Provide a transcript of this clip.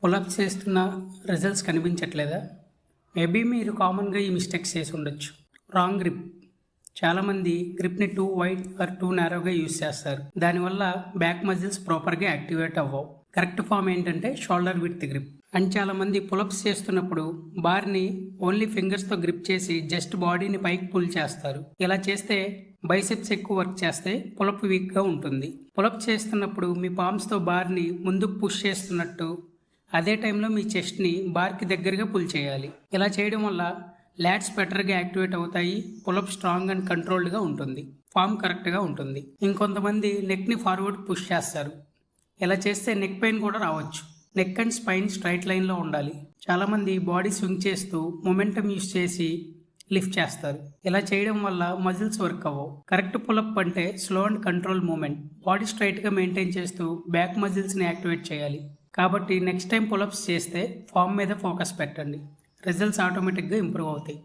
Pull-ups చేస్తున్న results కనిపించట్లేదా? Maybe మీరు కామన్గా ఈ మిస్టేక్స్ చేసి ఉండొచ్చు. Wrong grip. చాలామంది గ్రిప్ని టూ వైడ్ ఆర్ టూ నారోగా యూస్ చేస్తారు. దానివల్ల బ్యాక్ మజిల్స్ ప్రాపర్గా యాక్టివేట్ అవ్వవు. కరెక్ట్ ఫామ్ ఏంటంటే షోల్డర్ విత్ గ్రిప్. అండ్ చాలామంది పులప్స్ చేస్తున్నప్పుడు బార్ని ఓన్లీ ఫింగర్స్తో గ్రిప్ చేసి జస్ట్ బాడీని పైకి పుల్ చేస్తారు. ఇలా చేస్తే బైసెప్స్ ఎక్కువ వర్క్ చేస్తే పులప్ వీక్గా ఉంటుంది. పులప్ చేస్తున్నప్పుడు మీ పామ్స్తో బార్ని ముందుకు పుష్ చేస్తున్నట్టు అదే టైంలో మీ చెస్ట్ని బార్కి దగ్గరగా పుల్ చేయాలి. ఇలా చేయడం వల్ల లాట్స్ బెటర్గా యాక్టివేట్ అవుతాయి. పులప్ స్ట్రాంగ్ అండ్ కంట్రోల్డ్గా ఉంటుంది. ఫామ్ కరెక్ట్గా ఉంటుంది. ఇంకొంతమంది నెక్ని ఫార్వర్డ్ పుష్ చేస్తారు. ఇలా చేస్తే నెక్ పెయిన్ కూడా రావచ్చు. నెక్ అండ్ స్పైన్ స్ట్రైట్ లైన్లో ఉండాలి. చాలామంది బాడీ స్వింగ్ చేస్తూ మొమెంటం యూస్ చేసి లిఫ్ట్ చేస్తారు. ఇలా చేయడం వల్ల మజిల్స్ వర్క్ అవ్వవు. కరెక్ట్ పులప్ అంటే slow and control movement. Body స్ట్రైట్గా మెయింటైన్ చేస్తూ బ్యాక్ మజిల్స్ని యాక్టివేట్ చేయాలి. కాబట్టి నెక్స్ట్ టైం పులప్స్ చేస్తే ఫామ్ మీద ఫోకస్ పెట్టండి. రిజల్ట్స్ ఆటోమేటిక్గా ఇంప్రూవ్ అవుతాయి.